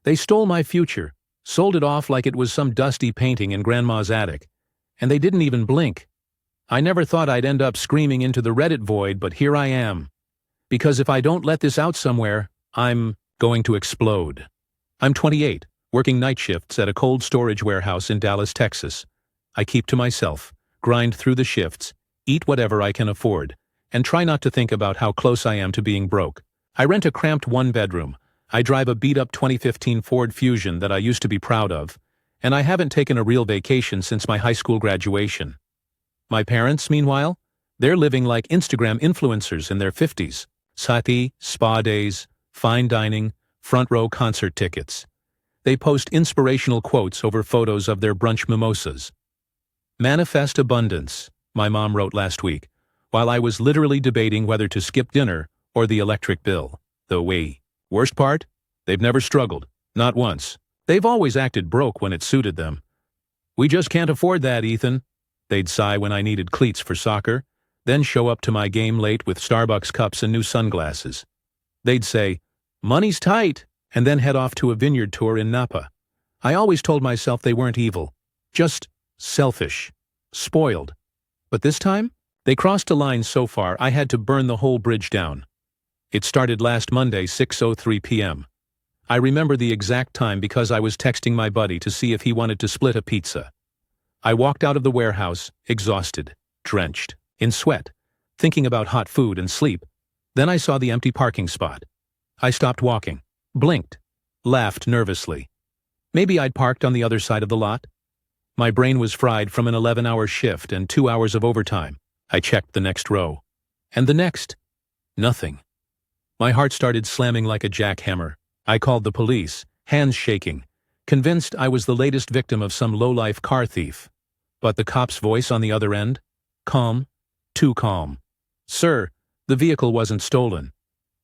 They stole my future, sold it off like it was some dusty painting in Grandma's attic, and they didn't even blink. I never thought I'd end up screaming into the Reddit void, but here I am. Because if I don't let this out somewhere, I'm going to explode. I'm 28, working night shifts at a cold storage warehouse in Dallas, Texas. I keep to myself, grind through the shifts, eat whatever I can afford, and try not to think about how close I am to being broke. I rent a cramped one-bedroom. I drive a beat-up 2015 Ford Fusion that I used to be proud of, and I haven't taken a real vacation since my high school graduation. My parents, meanwhile, they're living like Instagram influencers in their 50s. Sati, spa days, fine dining, front-row concert tickets. They post inspirational quotes over photos of their brunch mimosas. Manifest abundance, my mom wrote last week, while I was literally debating whether to skip dinner or the electric bill. Worst part? They've never struggled. Not once. They've always acted broke when it suited them. We just can't afford that, Ethan. They'd sigh when I needed cleats for soccer, then show up to my game late with Starbucks cups and new sunglasses. They'd say, "Money's tight," and then head off to a vineyard tour in Napa. I always told myself they weren't evil, just selfish, spoiled. But this time, they crossed a line so far I had to burn the whole bridge down. It started last Monday, 6:03 p.m. I remember the exact time because I was texting my buddy to see if he wanted to split a pizza. I walked out of the warehouse, exhausted, drenched, in sweat, thinking about hot food and sleep. Then I saw the empty parking spot. I stopped walking, blinked, laughed nervously. Maybe I'd parked on the other side of the lot? My brain was fried from an 11-hour shift and 2 hours of overtime. I checked the next row. And the next. Nothing. My heart started slamming like a jackhammer. I called the police, hands shaking, convinced I was the latest victim of some low-life car thief. But the cop's voice on the other end? Calm. Too calm. "Sir, the vehicle wasn't stolen.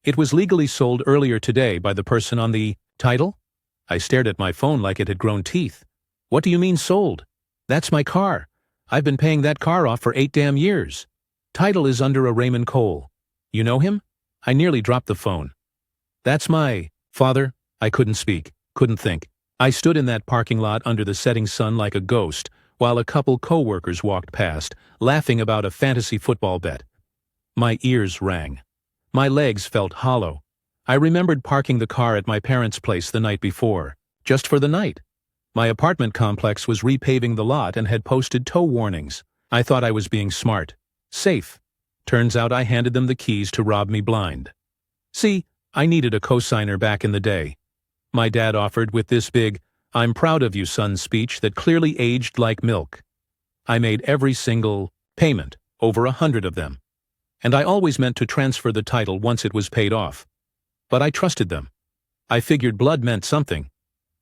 It was legally sold earlier today by the person on the title." I stared at my phone like it had grown teeth. "What do you mean sold? That's my car. I've been paying that car off for 8 damn years. Title is under a Raymond Cole. You know him?" I nearly dropped the phone. "That's my father." I couldn't speak, couldn't think. I stood in that parking lot under the setting sun like a ghost, while a couple co-workers walked past, laughing about a fantasy football bet. My ears rang. My legs felt hollow. I remembered parking the car at my parents' place the night before, just for the night. My apartment complex was repaving the lot and had posted tow warnings. I thought I was being smart. Safe. Turns out I handed them the keys to rob me blind. See, I needed a cosigner back in the day. My dad offered with this big, "I'm proud of you, son" speech that clearly aged like milk. I made every single payment, over 100 of them. And I always meant to transfer the title once it was paid off. But I trusted them. I figured blood meant something.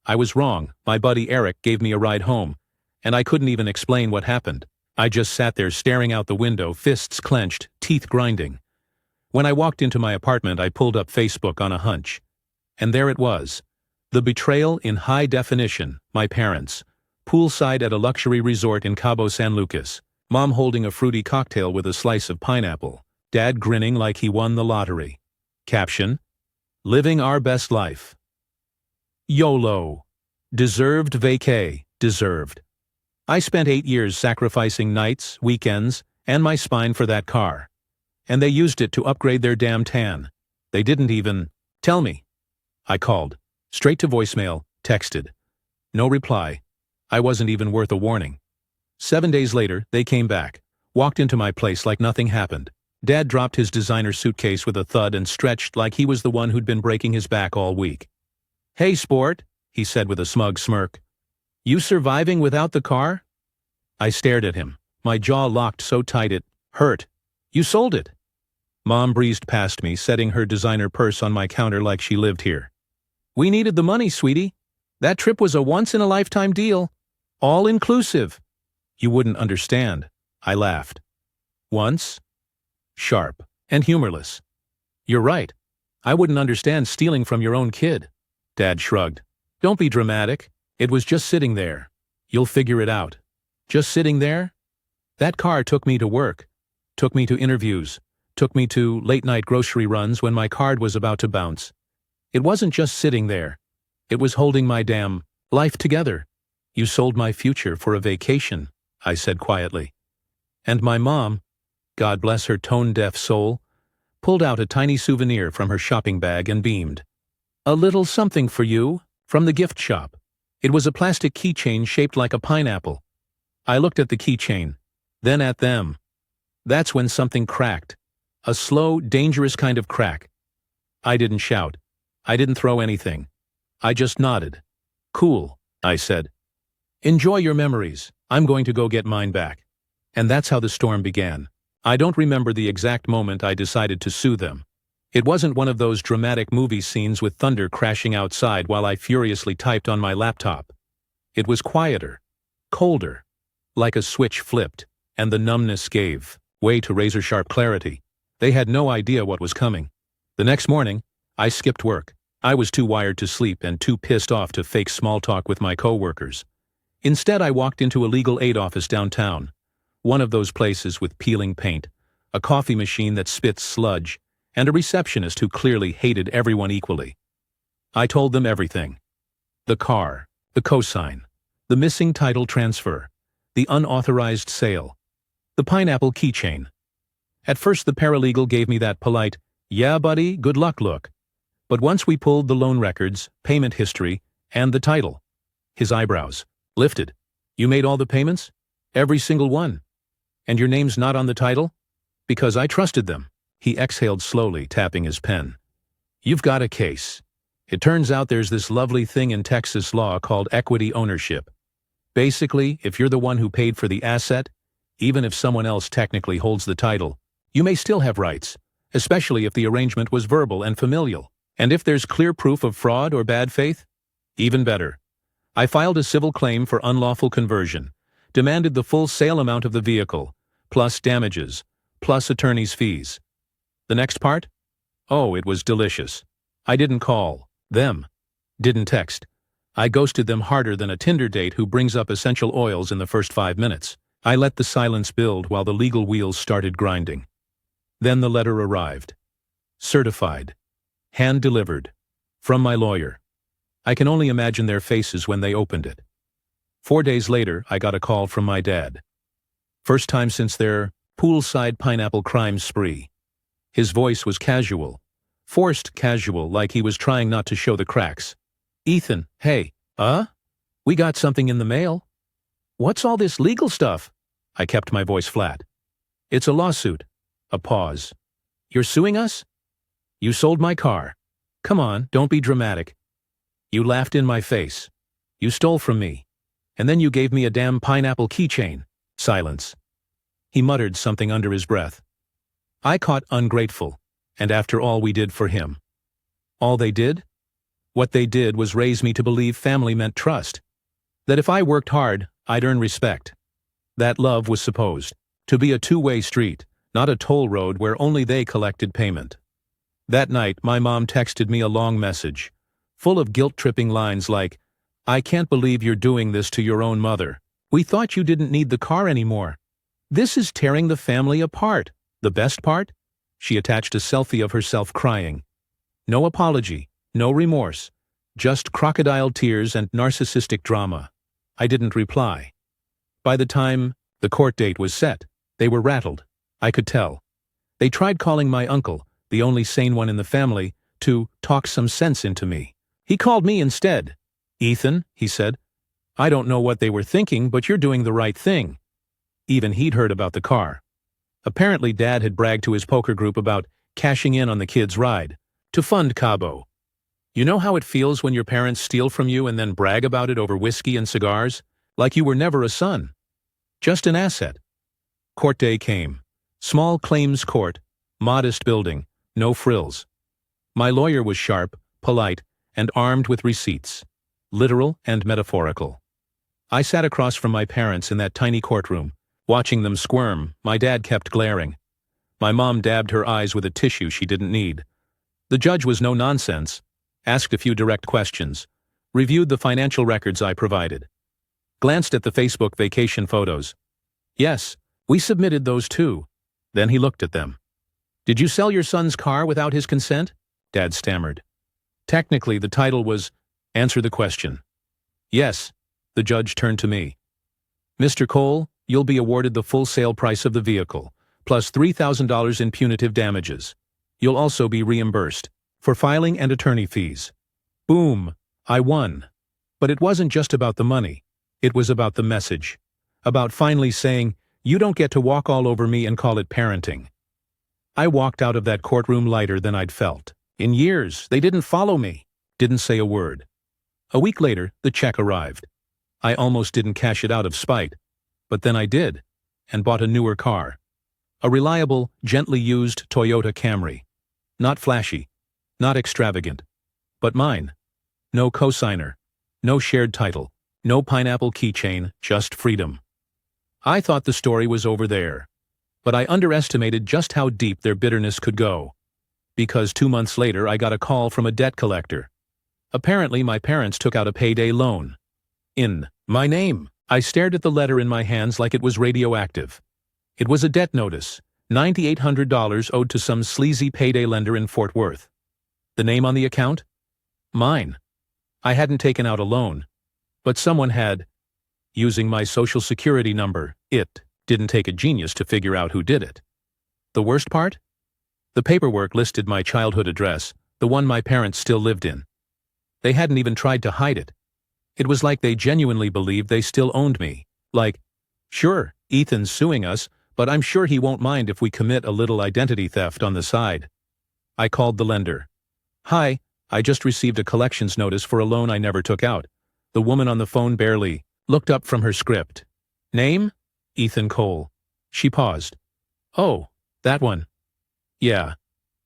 I was wrong. My buddy Eric gave me a ride home, and I couldn't even explain what happened. I just sat there staring out the window, fists clenched, teeth grinding. When I walked into my apartment, I pulled up Facebook on a hunch. And there it was. The betrayal in high definition, my parents. Poolside at a luxury resort in Cabo San Lucas. Mom holding a fruity cocktail with a slice of pineapple. Dad grinning like he won the lottery. Caption: "Living our best life. YOLO. Deserved vacay. Deserved." I spent 8 years sacrificing nights, weekends, and my spine for that car. And they used it to upgrade their damn tan. They didn't even tell me. I called. Straight to voicemail, texted. No reply. I wasn't even worth a warning. 7 days later, they came back, walked into my place like nothing happened. Dad dropped his designer suitcase with a thud and stretched like he was the one who'd been breaking his back all week. "Hey, sport," he said with a smug smirk. "You surviving without the car?" I stared at him, my jaw locked so tight it hurt. "You sold it." Mom breezed past me, setting her designer purse on my counter like she lived here. "We needed the money, sweetie. That trip was a once-in-a-lifetime deal. All inclusive." "You wouldn't understand," I laughed. "Once?" Sharp and humorless. "You're right. I wouldn't understand stealing from your own kid." Dad shrugged. "Don't be dramatic. It was just sitting there. You'll figure it out." Just sitting there? That car took me to work, took me to interviews, took me to late-night grocery runs when my card was about to bounce. It wasn't just sitting there. It was holding my damn life together. You sold my future for a vacation, I said quietly. And my mom, God bless her tone-deaf soul, pulled out a tiny souvenir from her shopping bag and beamed. A little something for you, from the gift shop. It was a plastic keychain shaped like a pineapple. I looked at the keychain, then at them. That's when something cracked. A slow, dangerous kind of crack. I didn't shout. I didn't throw anything. I just nodded. Cool, I said. Enjoy your memories. I'm going to go get mine back. And that's how the storm began. I don't remember the exact moment I decided to sue them. It wasn't one of those dramatic movie scenes with thunder crashing outside while I furiously typed on my laptop. It was quieter, colder, like a switch flipped, and the numbness gave way to razor-sharp clarity. They had no idea what was coming. The next morning, I skipped work. I was too wired to sleep and too pissed off to fake small talk with my coworkers. Instead, I walked into a legal aid office downtown, one of those places with peeling paint, a coffee machine that spits sludge, and a receptionist who clearly hated everyone equally. I told them everything. The car, the cosign, the missing title transfer, the unauthorized sale, the pineapple keychain. At first the paralegal gave me that polite, "Yeah, buddy, good luck" look. But once we pulled the loan records, payment history, and the title, his eyebrows lifted. You made all the payments? Every single one. And your name's not on the title? Because I trusted them. He exhaled slowly, tapping his pen. You've got a case. It turns out there's this lovely thing in Texas law called equity ownership. Basically, if you're the one who paid for the asset, even if someone else technically holds the title, you may still have rights, especially if the arrangement was verbal and familial. And if there's clear proof of fraud or bad faith, even better. I filed a civil claim for unlawful conversion, demanded the full sale amount of the vehicle, plus damages, plus attorney's fees. The next part? Oh, it was delicious. I didn't call them, didn't text. I ghosted them harder than a Tinder date who brings up essential oils in the first 5 minutes. I let the silence build while the legal wheels started grinding. Then the letter arrived. Certified. Hand-delivered. From my lawyer. I can only imagine their faces when they opened it. 4 days later, I got a call from my dad. First time since their poolside pineapple crime spree. His voice was casual. Forced casual, like he was trying not to show the cracks. Ethan, hey, we got something in the mail. What's all this legal stuff? I kept my voice flat. It's a lawsuit. A pause. You're suing us? You sold my car. Come on, don't be dramatic. You laughed in my face. You stole from me. And then you gave me a damn pineapple keychain. Silence. He muttered something under his breath. I caught ungrateful, and after all we did for him. All they did? What they did was raise me to believe family meant trust. That if I worked hard, I'd earn respect. That love was supposed to be a two-way street, not a toll road where only they collected payment. That night, my mom texted me a long message, full of guilt-tripping lines like, I can't believe you're doing this to your own mother. We thought you didn't need the car anymore. This is tearing the family apart. The best part? She attached a selfie of herself crying. No apology, no remorse, just crocodile tears and narcissistic drama. I didn't reply. By the time the court date was set, they were rattled. I could tell. They tried calling my uncle, the only sane one in the family, to talk some sense into me. He called me instead. Ethan, he said, I don't know what they were thinking, but you're doing the right thing. Even he'd heard about the car. Apparently Dad had bragged to his poker group about cashing in on the kids' ride, to fund Cabo. You know how it feels when your parents steal from you and then brag about it over whiskey and cigars? Like you were never a son. Just an asset. Court day came. Small claims court, modest building, no frills. My lawyer was sharp, polite, and armed with receipts. Literal and metaphorical. I sat across from my parents in that tiny courtroom. Watching them squirm, my dad kept glaring. My mom dabbed her eyes with a tissue she didn't need. The judge was no nonsense, asked a few direct questions, reviewed the financial records I provided, glanced at the Facebook vacation photos. Yes, we submitted those too. Then he looked at them. Did you sell your son's car without his consent? Dad stammered. Technically, the title was Answer the question. Yes. The judge turned to me. Mr. Cole, you'll be awarded the full sale price of the vehicle, plus $3,000 in punitive damages. You'll also be reimbursed for filing and attorney fees. Boom! I won. But it wasn't just about the money. It was about the message. About finally saying, you don't get to walk all over me and call it parenting. I walked out of that courtroom lighter than I'd felt. In years, they didn't follow me. Didn't say a word. A week later, the check arrived. I almost didn't cash it out of spite. But then I did, and bought a newer car. A reliable, gently used Toyota Camry. Not flashy, not extravagant, but mine. No cosigner, no shared title, no pineapple keychain, just freedom. I thought the story was over there, but I underestimated just how deep their bitterness could go. Because 2 months later I got a call from a debt collector. Apparently my parents took out a payday loan. In my name. I stared at the letter in my hands like it was radioactive. It was a debt notice, $9,800 owed to some sleazy payday lender in Fort Worth. The name on the account? Mine. I hadn't taken out a loan, but someone had. Using my social security number, it didn't take a genius to figure out who did it. The worst part? The paperwork listed my childhood address, the one my parents still lived in. They hadn't even tried to hide it. It was like they genuinely believed they still owned me. Like, sure, Ethan's suing us, but I'm sure he won't mind if we commit a little identity theft on the side. I called the lender. Hi, I just received a collections notice for a loan I never took out. The woman on the phone barely looked up from her script. Name? Ethan Cole. She paused. Oh, that one. Yeah.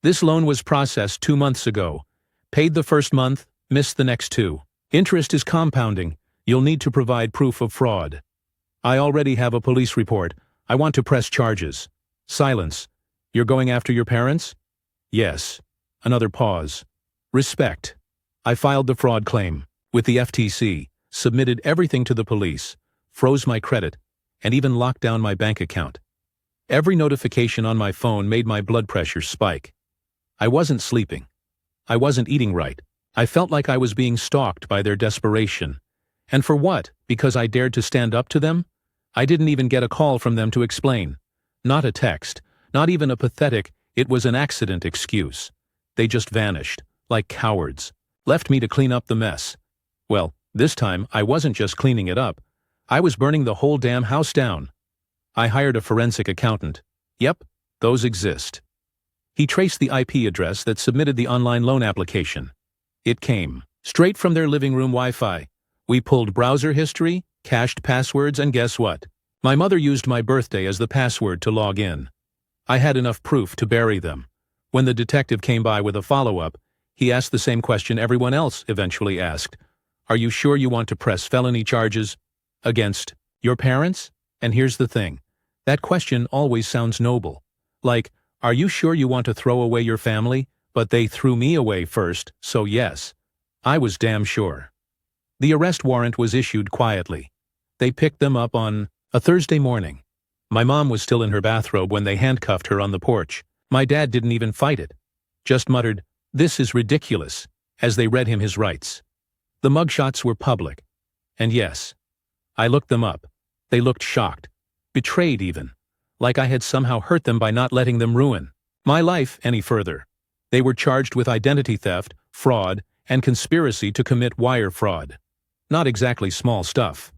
This loan was processed 2 months ago. Paid the first month, missed the next 2. Interest is compounding. You'll need to provide proof of fraud. I already have a police report. I want to press charges. Silence. You're going after your parents? Yes. Another pause. Respect. I filed the fraud claim with the FTC, submitted everything to the police, froze my credit, and even locked down my bank account. Every notification on my phone made my blood pressure spike. I wasn't sleeping. I wasn't eating right. I felt like I was being stalked by their desperation. And for what? Because I dared to stand up to them? I didn't even get a call from them to explain. Not a text, not even a pathetic, it was an accident excuse. They just vanished, like cowards, left me to clean up the mess. Well, this time I wasn't just cleaning it up. I was burning the whole damn house down. I hired a forensic accountant. Yep, those exist. He traced the IP address that submitted the online loan application. It came straight from their living room Wi-Fi. We pulled browser history, cached passwords, and guess what? My mother used my birthday as the password to log in. I had enough proof to bury them. When the detective came by with a follow-up, he asked the same question everyone else eventually asked. Are you sure you want to press felony charges against your parents? And here's the thing. That question always sounds noble. Like, are you sure you want to throw away your family? But they threw me away first, so yes. I was damn sure. The arrest warrant was issued quietly. They picked them up on a Thursday morning. My mom was still in her bathrobe when they handcuffed her on the porch. My dad didn't even fight it. Just muttered, "This is ridiculous," as they read him his rights. The mugshots were public. And yes, I looked them up. They looked shocked. Betrayed even. Like I had somehow hurt them by not letting them ruin my life any further. They were charged with identity theft, fraud, and conspiracy to commit wire fraud. Not exactly small stuff.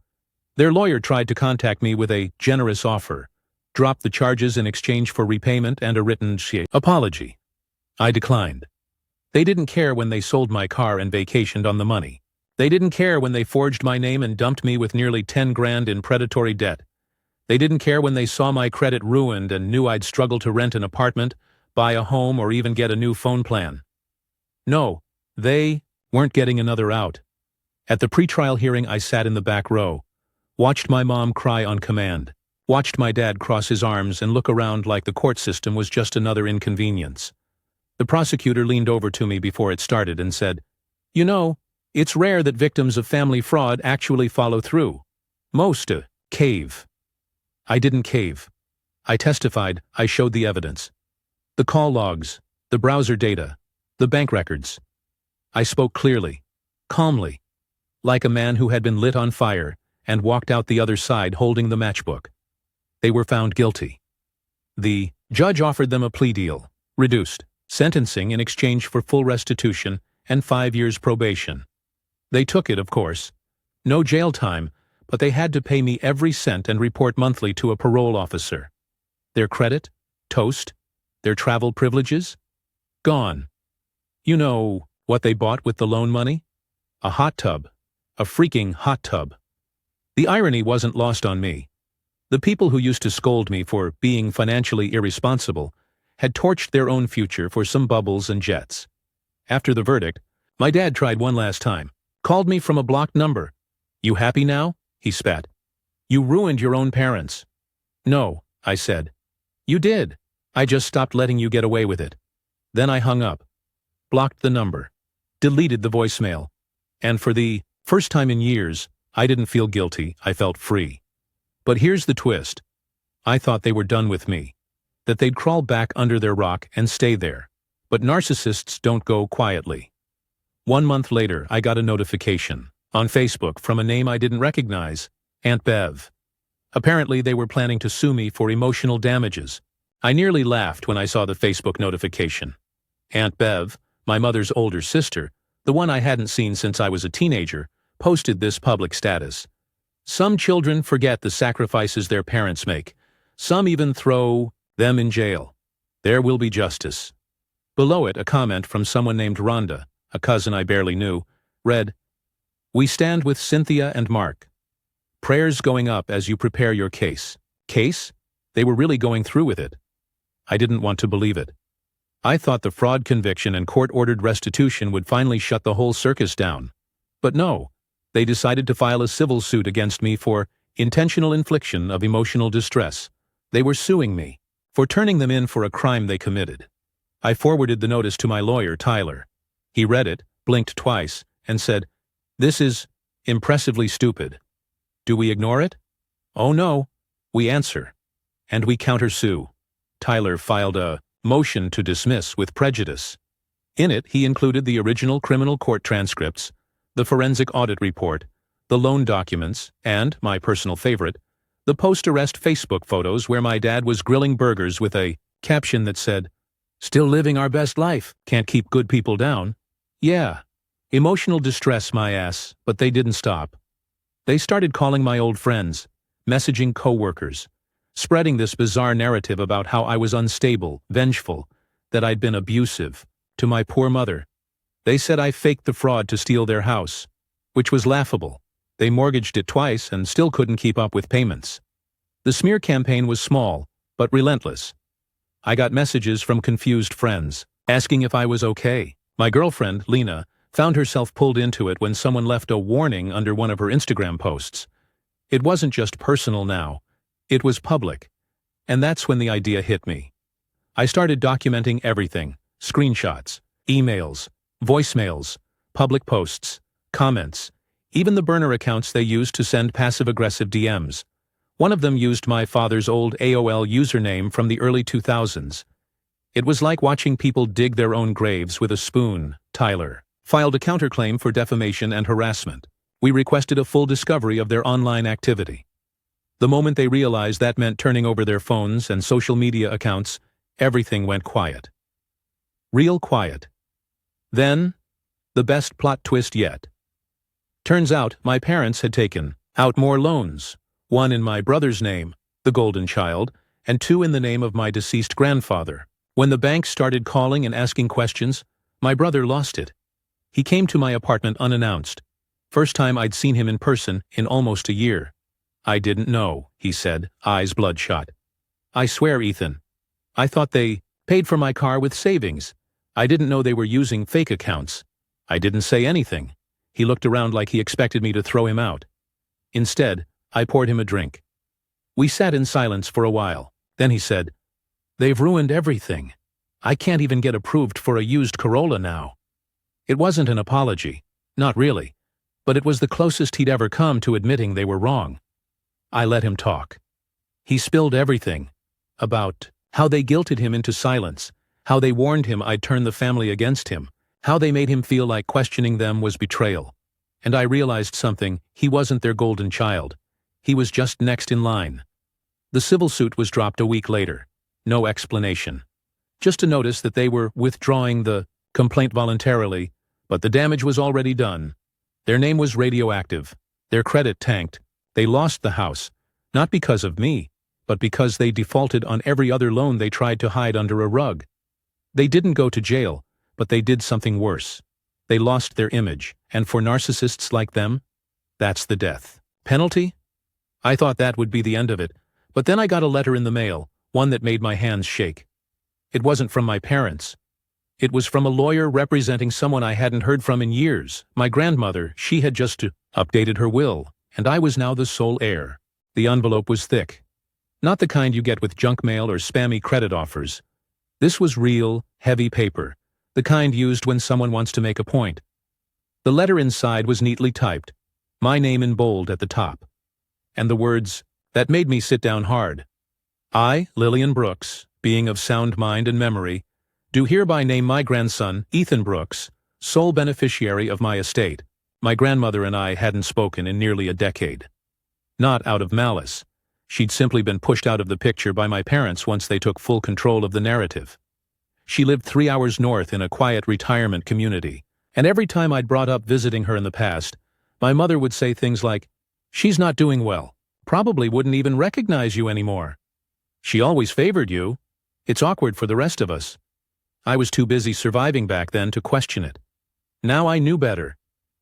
Their lawyer tried to contact me with a generous offer, drop the charges in exchange for repayment and a written apology. I declined. They didn't care when they sold my car and vacationed on the money. They didn't care when they forged my name and dumped me with nearly 10 grand in predatory debt. They didn't care when they saw my credit ruined and knew I'd struggle to rent an apartment, buy a home, or even get a new phone plan. No, they weren't getting another out. At the pretrial hearing, I sat in the back row, watched my mom cry on command, watched my dad cross his arms and look around like the court system was just another inconvenience. The prosecutor leaned over to me before it started and said, "You know, it's rare that victims of family fraud actually follow through. Most cave." I didn't cave. I testified. I showed the evidence. The call logs, the browser data, the bank records. I spoke clearly, calmly, like a man who had been lit on fire and walked out the other side holding the matchbook. They were found guilty. The judge offered them a plea deal, reduced sentencing in exchange for full restitution and 5 years probation. They took it, of course. No jail time, but they had to pay me every cent and report monthly to a parole officer. Their credit, toast, their travel privileges, gone. You know what they bought with the loan money? A hot tub. A freaking hot tub. The irony wasn't lost on me. The people who used to scold me for being financially irresponsible had torched their own future for some bubbles and jets. After the verdict, my dad tried one last time, called me from a blocked number. "You happy now?" he spat. "You ruined your own parents." "No," I said. "You did. I just stopped letting you get away with it." Then I hung up, blocked the number, deleted the voicemail, and for the first time in years, I didn't feel guilty, I felt free. But here's the twist. I thought they were done with me, that they'd crawl back under their rock and stay there. But narcissists don't go quietly. 1 month later, I got a notification on Facebook from a name I didn't recognize, Aunt Bev. Apparently, they were planning to sue me for emotional damages. I nearly laughed when I saw the Facebook notification. Aunt Bev, my mother's older sister, the one I hadn't seen since I was a teenager, posted this public status. "Some children forget the sacrifices their parents make. Some even throw them in jail. There will be justice." Below it, a comment from someone named Rhonda, a cousin I barely knew, read, "We stand with Cynthia and Mark. Prayers going up as you prepare your case." Case? They were really going through with it. I didn't want to believe it. I thought the fraud conviction and court-ordered restitution would finally shut the whole circus down. But no, they decided to file a civil suit against me for intentional infliction of emotional distress. They were suing me for turning them in for a crime they committed. I forwarded the notice to my lawyer, Tyler. He read it, blinked twice, and said, "This is impressively stupid. Do we ignore it?" "Oh no, we answer. And we countersue." Tyler filed a motion to dismiss with prejudice. In it, he included the original criminal court transcripts, the forensic audit report, the loan documents, and, my personal favorite, the post-arrest Facebook photos where my dad was grilling burgers with a caption that said, "Still living our best life, can't keep good people down." Yeah, emotional distress my ass, but they didn't stop. They started calling my old friends, messaging coworkers, spreading this bizarre narrative about how I was unstable, vengeful, that I'd been abusive, to my poor mother. They said I faked the fraud to steal their house, which was laughable. They mortgaged it twice and still couldn't keep up with payments. The smear campaign was small, but relentless. I got messages from confused friends, asking if I was okay. My girlfriend, Lena, found herself pulled into it when someone left a warning under one of her Instagram posts. It wasn't just personal now. It was public. And that's when the idea hit me. I started documenting everything: screenshots, emails, voicemails, public posts, comments, even the burner accounts they used to send passive-aggressive DMs. One of them used my father's old AOL username from the early 2000s. It was like watching people dig their own graves with a spoon. Tyler filed a counterclaim for defamation and harassment. We requested a full discovery of their online activity. The moment they realized that meant turning over their phones and social media accounts, everything went quiet. Real quiet. Then, the best plot twist yet. Turns out my parents had taken out more loans, one in my brother's name, the golden child, and 2 in the name of my deceased grandfather. When the bank started calling and asking questions, my brother lost it. He came to my apartment unannounced. First time I'd seen him in person in almost a year. "I didn't know," he said, eyes bloodshot. "I swear, Ethan. I thought they paid for my car with savings. I didn't know they were using fake accounts. I didn't say anything." He looked around like he expected me to throw him out. Instead, I poured him a drink. We sat in silence for a while. Then he said, "They've ruined everything. I can't even get approved for a used Corolla now." It wasn't an apology. Not really. But it was the closest he'd ever come to admitting they were wrong. I let him talk. He spilled everything. About how they guilted him into silence, how they warned him I'd turn the family against him, how they made him feel like questioning them was betrayal. And I realized something: he wasn't their golden child. He was just next in line. The civil suit was dropped a week later. No explanation. Just a notice that they were withdrawing the complaint voluntarily, but the damage was already done. Their name was radioactive. Their credit tanked. They lost the house, not because of me, but because they defaulted on every other loan they tried to hide under a rug. They didn't go to jail, but they did something worse. They lost their image, and for narcissists like them, that's the death penalty. I thought that would be the end of it, but then I got a letter in the mail, one that made my hands shake. It wasn't from my parents. It was from a lawyer representing someone I hadn't heard from in years. My grandmother. She had just updated her will, and I was now the sole heir. The envelope was thick. Not the kind you get with junk mail or spammy credit offers. This was real, heavy paper, the kind used when someone wants to make a point. The letter inside was neatly typed, my name in bold at the top. And the words that made me sit down hard. I, Lillian Brooks, being of sound mind and memory, do hereby name my grandson, Ethan Brooks, sole beneficiary of my estate. My grandmother and I hadn't spoken in nearly a decade. Not out of malice. She'd simply been pushed out of the picture by my parents once they took full control of the narrative. She lived 3 hours north in a quiet retirement community, and every time I'd brought up visiting her in the past, my mother would say things like, "She's not doing well. Probably wouldn't even recognize you anymore. She always favored you. It's awkward for the rest of us." I was too busy surviving back then to question it. Now I knew better.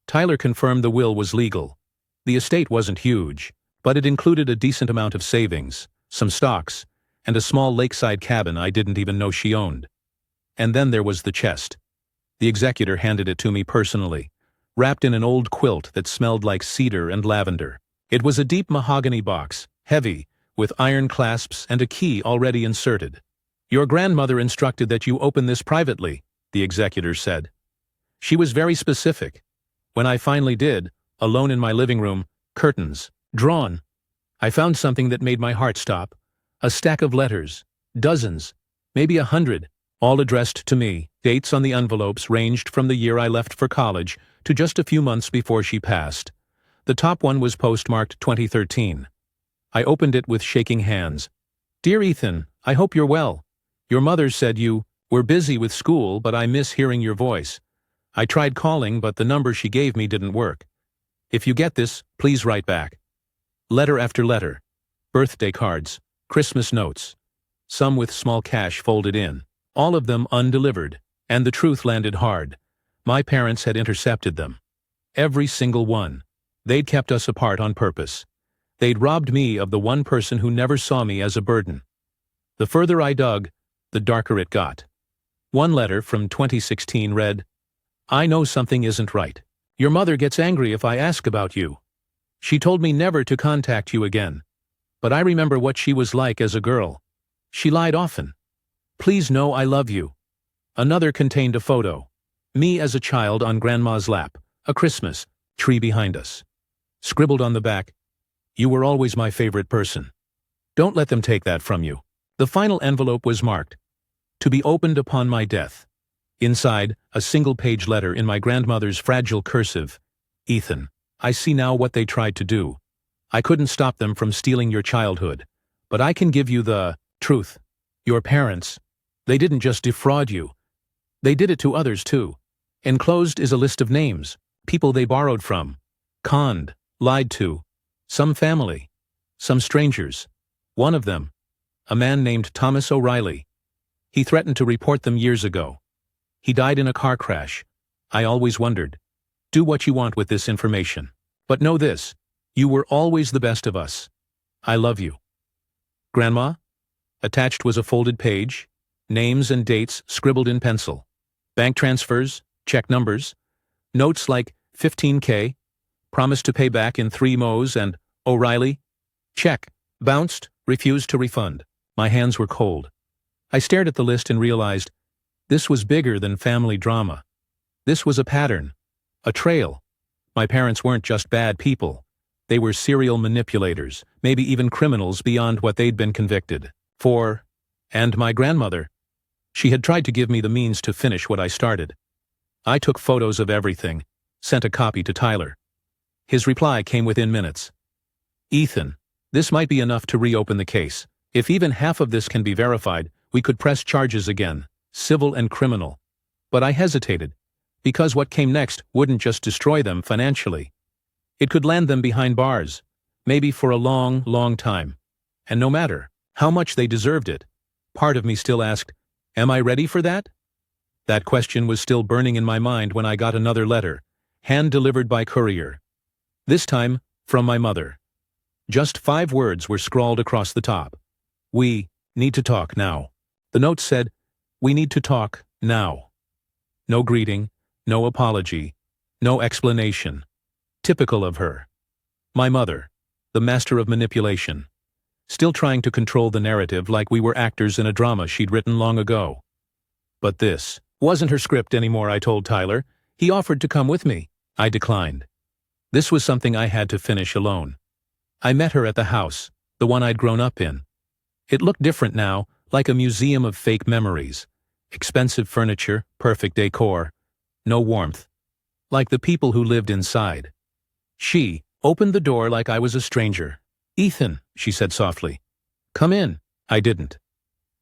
Tyler confirmed the will was legal. The estate wasn't huge, but it included a decent amount of savings, some stocks, and a small lakeside cabin I didn't even know she owned. And then there was the chest. The executor handed it to me personally, wrapped in an old quilt that smelled like cedar and lavender. It was a deep mahogany box, heavy, with iron clasps and a key already inserted. "Your grandmother instructed that you open this privately," the executor said. She was very specific. When I finally did, alone in my living room, curtains, drawn, I found something that made my heart stop. A stack of letters, dozens, maybe 100, all addressed to me. Dates on the envelopes ranged from the year I left for college to just a few months before she passed. The top one was postmarked 2013. I opened it with shaking hands. "Dear Ethan, I hope you're well. Your mother said you were busy with school, but I miss hearing your voice. I tried calling, but the number she gave me didn't work. If you get this, please write back." Letter after letter. Birthday cards, Christmas notes, some with small cash folded in, all of them undelivered, and the truth landed hard. My parents had intercepted them. Every single one. They'd kept us apart on purpose. They'd robbed me of the one person who never saw me as a burden. The further I dug, the darker it got. One letter from 2016 read, "I know something isn't right. Your mother gets angry if I ask about you. She told me never to contact you again. But I remember what she was like as a girl. She lied often. Please know I love you." Another contained a photo. Me as a child on Grandma's lap, a Christmas tree behind us. Scribbled on the back, "You were always my favorite person. Don't let them take that from you." The final envelope was marked, "To be opened upon my death." Inside, a single-page letter in my grandmother's fragile cursive. "Ethan, I see now what they tried to do. I couldn't stop them from stealing your childhood, but I can give you the truth. Your parents, they didn't just defraud you. They did it to others too. Enclosed is a list of names, people they borrowed from, conned, lied to, some family, some strangers. One of them, a man named Thomas O'Reilly. He threatened to report them years ago. He died in a car crash. I always wondered, do what you want with this information. But know this, you were always the best of us. I love you. Grandma?" Attached was a folded page, names and dates scribbled in pencil, bank transfers, check numbers, notes like $15K, promised to pay back in 3 mo's, and O'Reilly, check, bounced, refused to refund. My hands were cold. I stared at the list and realized this was bigger than family drama. This was a pattern, a trail. My parents weren't just bad people. They were serial manipulators, maybe even criminals beyond what they'd been convicted for. And my grandmother. She had tried to give me the means to finish what I started. I took photos of everything, sent a copy to Tyler. His reply came within minutes. Ethan, this might be enough to reopen the case. If even half of this can be verified, we could press charges again, civil and criminal. But I hesitated, because what came next wouldn't just destroy them financially. It could land them behind bars, maybe for a long, long time. And no matter how much they deserved it, part of me still asked, am I ready for that? That question was still burning in my mind when I got another letter, hand-delivered by courier. This time, from my mother. Just 5 words were scrawled across the top. We need to talk now. The note said, we need to talk now. No greeting, no apology, no explanation. Typical of her. My mother, the master of manipulation. Still trying to control the narrative like we were actors in a drama she'd written long ago. But this wasn't her script anymore, I told Tyler. He offered to come with me. I declined. This was something I had to finish alone. I met her at the house, the one I'd grown up in. It looked different now, like a museum of fake memories. Expensive furniture, perfect decor, no warmth. Like the people who lived inside. She opened the door like I was a stranger. Ethan, she said softly. Come in. I didn't.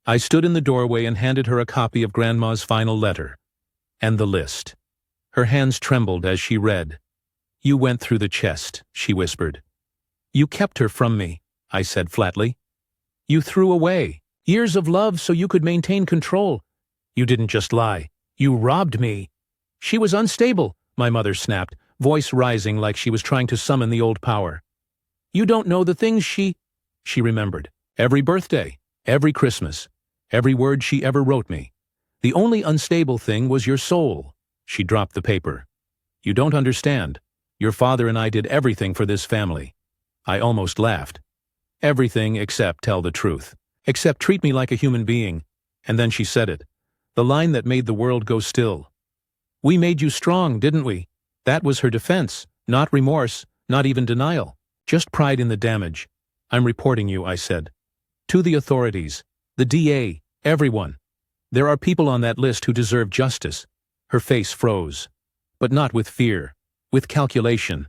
I stood in the doorway and handed her a copy of Grandma's final letter. And the list. Her hands trembled as she read. You went through the chest, she whispered. You kept her from me, I said flatly. You threw away years of love so you could maintain control. You didn't just lie. You robbed me. She was unstable, my mother snapped, voice rising like she was trying to summon the old power. You don't know the things she remembered. Every birthday, every Christmas, every word she ever wrote me. The only unstable thing was your soul. She dropped the paper. You don't understand. Your father and I did everything for this family. I almost laughed. Everything except tell the truth. Except treat me like a human being. And then she said it. The line that made the world go still. We made you strong, didn't we? That was her defense. Not remorse, not even denial. Just pride in the damage. I'm reporting you, I said. To the authorities. The DA. Everyone. There are people on that list who deserve justice. Her face froze. But not with fear. With calculation.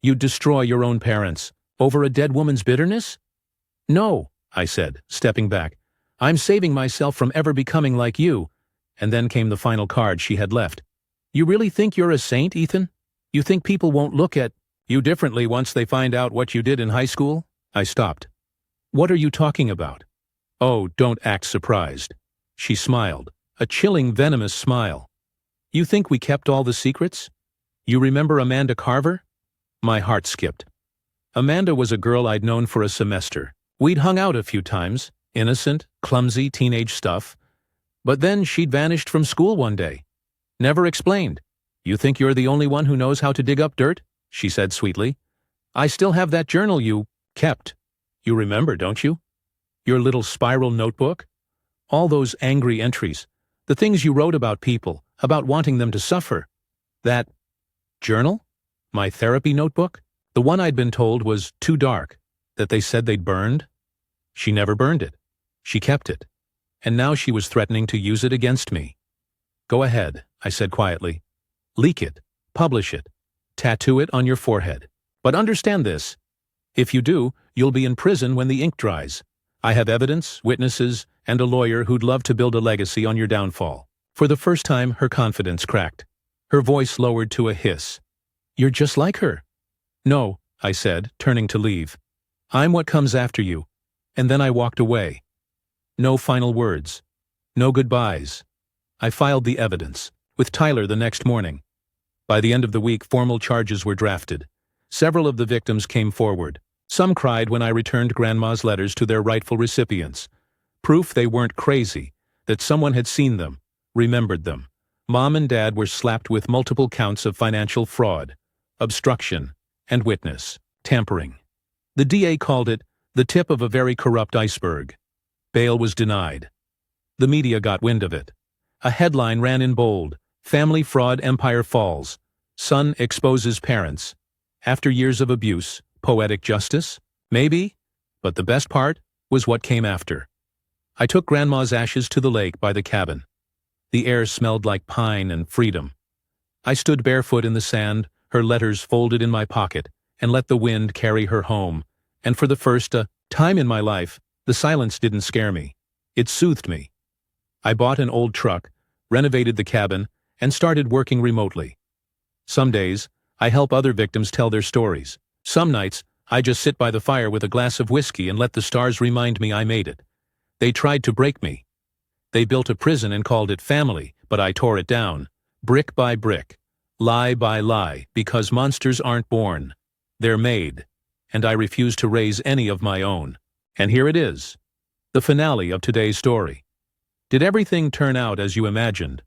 You'd destroy your own parents. Over a dead woman's bitterness? No, I said, stepping back. I'm saving myself from ever becoming like you. And then came the final card she had left. You really think you're a saint, Ethan? You think people won't look at you differently once they find out what you did in high school? I stopped. What are you talking about? Oh, don't act surprised. She smiled, a chilling, venomous smile. You think we kept all the secrets? You remember Amanda Carver? My heart skipped. Amanda was a girl I'd known for a semester. We'd hung out a few times, innocent, clumsy teenage stuff. But then she'd vanished from school one day. Never explained. You think you're the only one who knows how to dig up dirt? She said sweetly. I still have that journal you kept. You remember, don't you? Your little spiral notebook? All those angry entries. The things you wrote about people, about wanting them to suffer. That journal? My therapy notebook? The one I'd been told was too dark, that they said they'd burned? She never burned it. She kept it. And now she was threatening to use it against me. Go ahead, I said quietly. Leak it. Publish it. Tattoo it on your forehead. But understand this. If you do, you'll be in prison when the ink dries. I have evidence, witnesses, and a lawyer who'd love to build a legacy on your downfall. For the first time, her confidence cracked. Her voice lowered to a hiss. You're just like her. No, I said, turning to leave. I'm what comes after you. And then I walked away. No final words. No goodbyes. I filed the evidence, with Tyler the next morning. By the end of the week, formal charges were drafted. Several of the victims came forward. Some cried when I returned Grandma's letters to their rightful recipients. Proof they weren't crazy, that someone had seen them, remembered them. Mom and Dad were slapped with multiple counts of financial fraud, obstruction, and witness tampering. The DA called it the tip of a very corrupt iceberg. Bail was denied. The media got wind of it. A headline ran in bold, Family Fraud Empire Falls. Son exposes parents. After years of abuse, poetic justice? Maybe. But the best part was what came after. I took Grandma's ashes to the lake by the cabin. The air smelled like pine and freedom. I stood barefoot in the sand, her letters folded in my pocket, and let the wind carry her home. And for the first time in my life, the silence didn't scare me. It soothed me. I bought an old truck, renovated the cabin, and started working remotely. Some days, I help other victims tell their stories. Some nights, I just sit by the fire with a glass of whiskey and let the stars remind me I made it. They tried to break me. They built a prison and called it family, but I tore it down, brick by brick, lie by lie, because monsters aren't born. They're made, and I refuse to raise any of my own. And here it is, the finale of today's story. Did everything turn out as you imagined,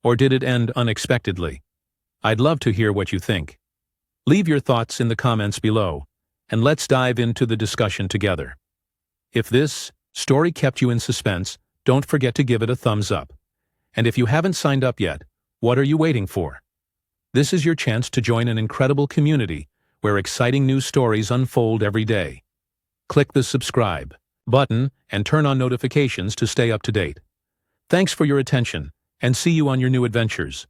or did it end unexpectedly? I'd love to hear what you think. Leave your thoughts in the comments below, and let's dive into the discussion together. If this story kept you in suspense, don't forget to give it a thumbs up. And if you haven't signed up yet, what are you waiting for? This is your chance to join an incredible community where exciting new stories unfold every day. Click the subscribe button and turn on notifications to stay up to date. Thanks for your attention, and see you on your new adventures.